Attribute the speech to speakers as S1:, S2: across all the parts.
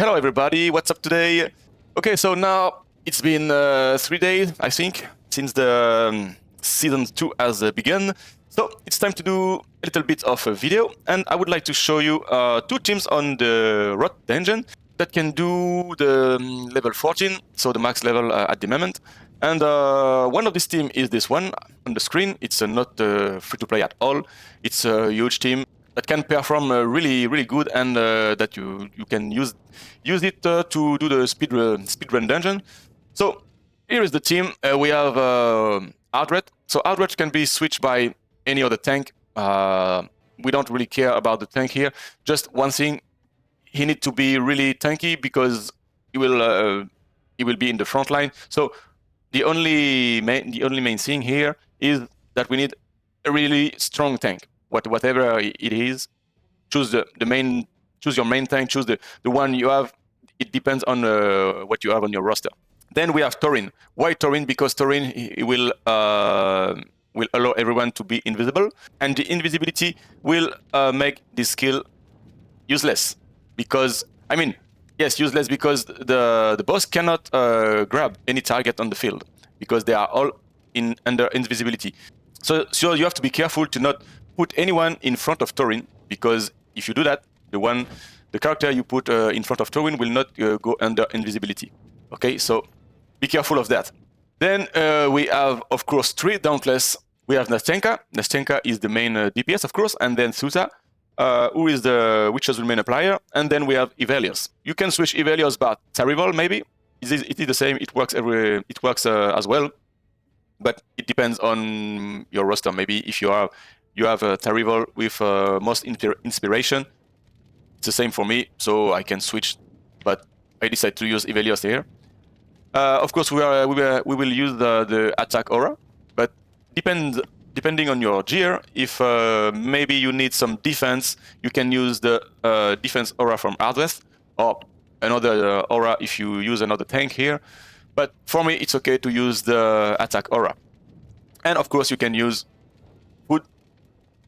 S1: Hello everybody, what's up today? Okay, so now it's been 3 days, I think, since the season 2 has begun. So it's time to do a little bit of a video, and I would like to show you 2 teams on the Rot Dungeon that can do the level 14, so the max level at the moment. And one of this team is this one on the screen. It's not free to play at all. It's a huge team that can perform really good, and that you can use it to do the speedrun dungeon. So here is the team. We have Aldred. So Aldred can be switched by any other tank. We don't really care about the tank here. Just one thing, he needs to be really tanky because he will be in the front line. So the only main thing here is that we need a really strong tank. Whatever it is, choose choose your main tank, choose the one you have. It depends on what you have on your roster. Then we have Thorin. Why Thorin? Because Thorin he will allow everyone to be invisible, and the invisibility will make this skill useless. Because yes, useless because the boss cannot grab any target on the field because they are all under invisibility. So you have to be careful to not put anyone in front of Thorin, because if you do that, the character you put in front of Thorin will not go under invisibility. Okay, so be careful of that. Then we have, of course, 3 Dauntless. We have Nastenka. Nastenka is the main DPS, of course, and then Thusa, who is the Witcher's Remain Applier, and then we have Ivelios. You can switch Ivelios by Tarival, maybe. It is the same. It works as well, but it depends on your roster. Maybe if you have a Tarival with most inspiration, it's the same for me, so I can switch, but I decide to use Ivelios here. Of course, we will use the attack aura, but depending on your gear, if maybe you need some defense, you can use the defense aura from Ardweth, or another aura if you use another tank here. But for me, it's okay to use the attack aura. And of course, you can use food.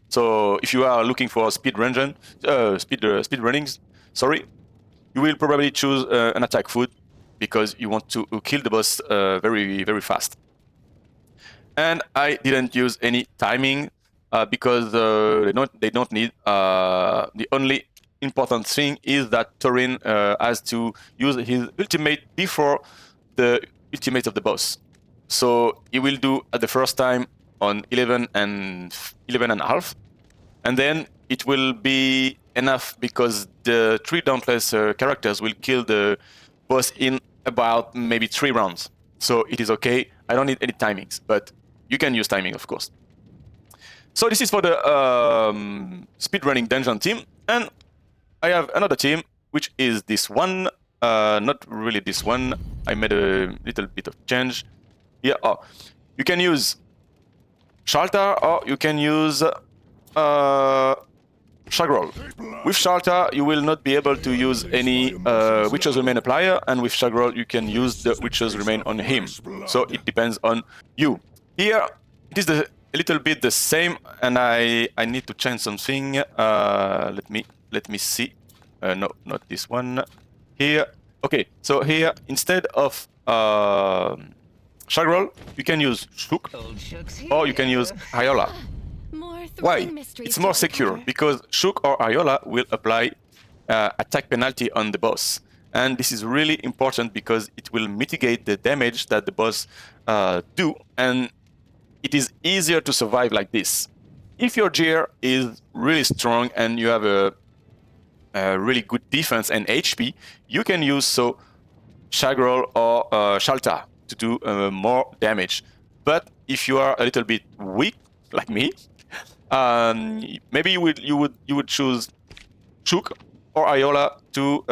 S1: So if you are looking for speed runnings, you will probably choose an attack food because you want to kill the boss very fast. And I didn't use any timing because they don't need. The only important thing is that Thorin has to use his ultimate before the ultimate of the boss. So he will do at the first time on 11 and a half, and then it will be enough because the 3 Dauntless characters will kill the boss in about maybe 3 rounds. So it is okay. I don't need any timings, but you can use timing, of course. So this is for the speedrunning dungeon team, and I have another team, which is this one. Not really this one. I made a little bit of change here. Oh, you can use Shalta, or you can use Shagrol. With Shalta, you will not be able to use any Witcher's Remain Applier, and with Shagrol, you can use the Witcher's Remain on him. So it depends on you. Here, it is a little bit the same, and I need to change something. Let me see. No, not this one. Here. Okay, so here, instead of Shagrol, you can use Shuk, or you can use Iola. Why? It's more secure, because Shuk or Iola will apply attack penalty on the boss. And this is really important because it will mitigate the damage that the boss do, and it is easier to survive like this. If your gear is really strong and you have a really good defense and HP, you can use Shagrol or Shalta to do more damage. But if you are a little bit weak, like me, maybe you would choose Shuk or Iola to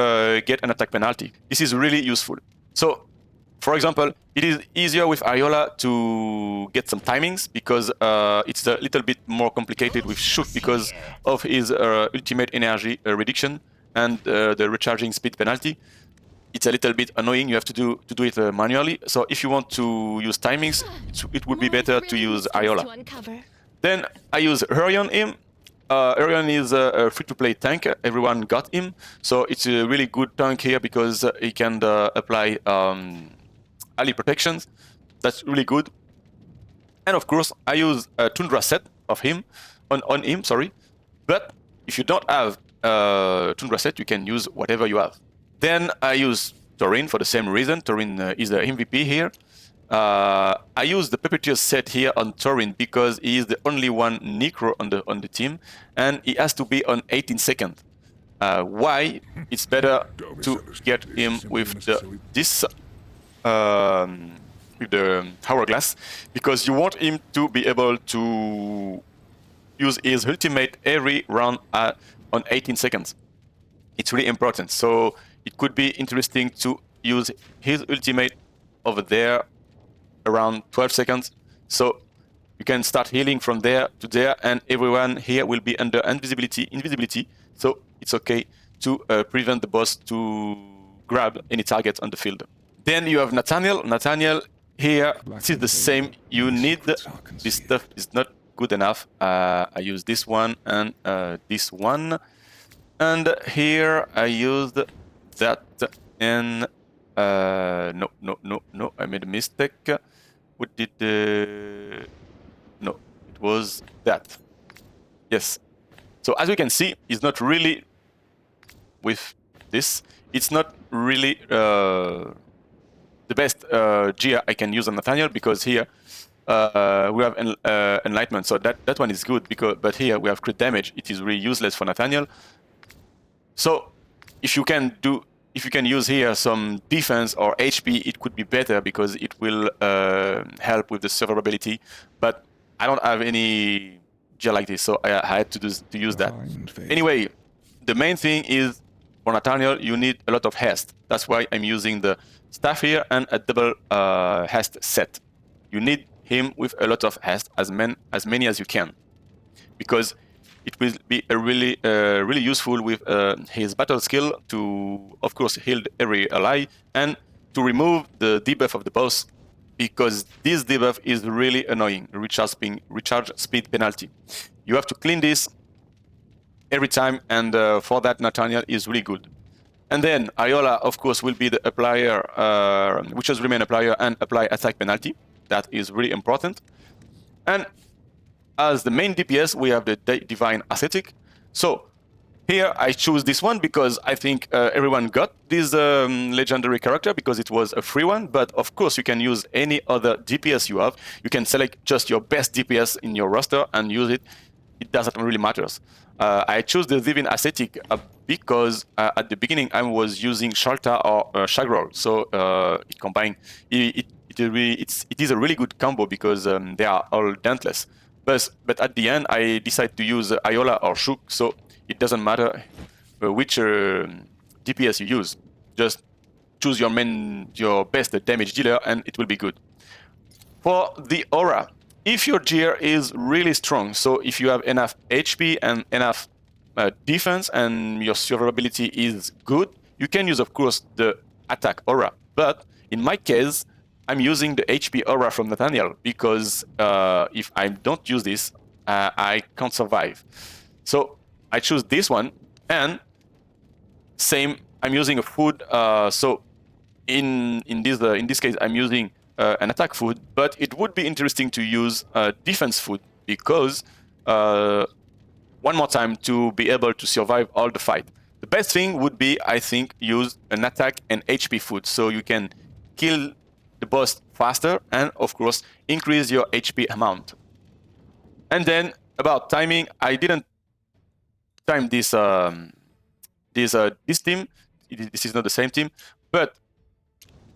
S1: get an attack penalty. This is really useful. So, for example, it is easier with Iola to get some timings because it's a little bit more complicated with Shuk because of his ultimate energy reduction and the recharging speed penalty. It's a little bit annoying. You have to do it manually. So if you want to use timings, it would be better to use Iola. Then I use Hurry on him. Arion is a free-to-play tank. Everyone got him, so it's a really good tank here because he can apply ally protections. That's really good. And of course, I use a Tundra set of him on him. Sorry, but if you don't have Tundra set, you can use whatever you have. Then I use Torin for the same reason. Torin is the MVP here. I use the Puppeteer set here on Torin because he is the only one Necro on the team, and he has to be on 18 seconds. Why? It's better to get him with this with the hourglass, because you want him to be able to use his ultimate every round on 18 seconds. It's really important. So it could be interesting to use his ultimate over there around 12 seconds. So you can start healing from there to there, and everyone here will be under invisibility. So it's okay to prevent the boss to grab any target on the field. Then you have Nathaniel. Nathaniel here, this is the same. You need this stuff is not good enough. I use this one and this one, and here I used that. And no, I made a mistake. What did no? It was that. Yes. So as we can see, it's not really with this. It's not really the best gear I can use on Nathaniel, because here we have enlightenment, so that one is good. But here we have crit damage. It is really useless for Nathaniel. So if you can use here some defense or HP, it could be better because it will help with the survivability. But I don't have any gear like this, so I had to use that. Anyway, the main thing is for Nathaniel, you need a lot of haste. That's why I'm using the staff here and a double haste set. You need him with a lot of haste, as many as you can, because it will be a really useful with his battle skill to, of course, heal every ally and to remove the debuff of the boss, because this debuff is really annoying. Recharge speed penalty. You have to clean this every time, and for that Nathaniel is really good. And then Iola, of course, will be the applier, which is remain applier and apply attack penalty. That is really important. And as the main DPS, we have the Divine Ascetic. So here I choose this one because I think everyone got this legendary character because it was a free one. But of course, you can use any other DPS you have. You can select just your best DPS in your roster and use it. It doesn't really matter. I chose the Divine Ascetic because at the beginning I was using Shalta or Shagrol. So it combined. It is a really good combo because they are all dentless. But at the end, I decided to use Iola or Shook, so it doesn't matter which DPS you use. Just choose your best damage dealer, and it will be good. For the aura, if your gear is really strong, so if you have enough HP and enough defense, and your survivability is good, you can use, of course, the attack aura. But in my case, I'm using the HP aura from Nathaniel because if I don't use this, I can't survive. So I choose this one, and same, I'm using a food. So in this case, I'm using an attack food, but it would be interesting to use defense food because one more time to be able to survive all the fight. The best thing would be, I think, use an attack and HP food, so you can kill the boss faster and, of course, increase your HP amount. And then about timing, I didn't time this this team. This is not the same team, but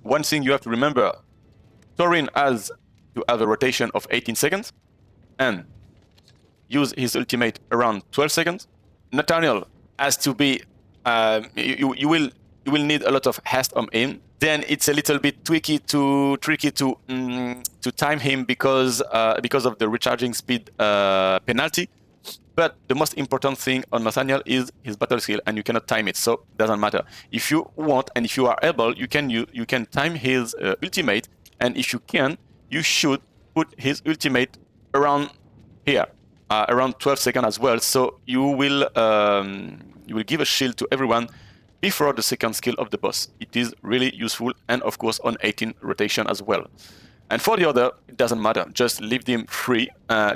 S1: one thing you have to remember: Torin has to have a rotation of 18 seconds and use his ultimate around 12 seconds. Nathaniel has to be. You will need a lot of haste on him. Then it's a little bit tricky to time him because of the recharging speed penalty. But the most important thing on Nathaniel is his battle skill, and you cannot time it, so it doesn't matter. If you want and if you are able, you can time his ultimate, and if you can, you should put his ultimate around here. around 12 seconds as well. So you will give a shield to everyone before the second skill of the boss. It is really useful, and of course on 18 rotation as well. And for the other, it doesn't matter. Just leave them free. For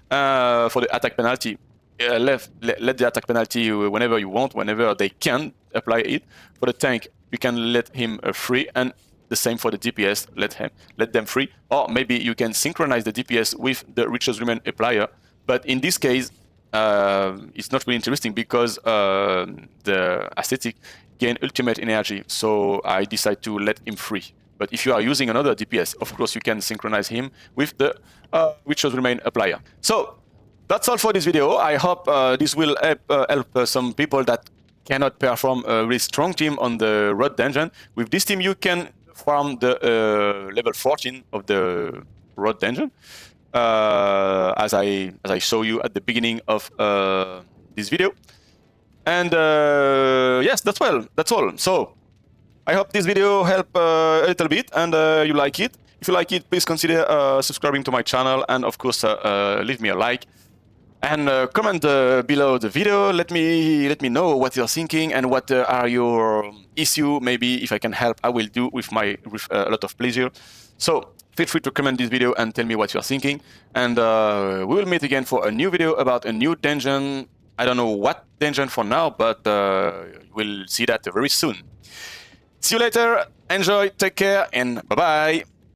S1: the attack penalty, let the attack penalty whenever you want, whenever they can apply it. For the tank, you can let him free, and the same for the DPS. Let them free, or maybe you can synchronize the DPS with the Riches Remain applier. But in this case, it's not really interesting because the aesthetic gain ultimate energy. So I decide to let him free. But if you are using another DPS, of course you can synchronize him with the Riches Remain applier. So that's all for this video. I hope this will help some people that cannot perform a really strong team on the Road Dungeon. With this team, you can farm the level 14 of the Road Dungeon, as I show you at the beginning of this video. And yes, that's all. So I hope this video helped a little bit, and you like it. If you like it, please consider subscribing to my channel, and of course leave me a like. And comment below the video. Let me know what you're thinking and what are your issue. Maybe if I can help, I will do with a lot of pleasure. So feel free to comment this video and tell me what you're thinking. And we will meet again for a new video about a new dungeon. I don't know what dungeon for now, but we'll see that very soon. See you later. Enjoy. Take care, and bye bye.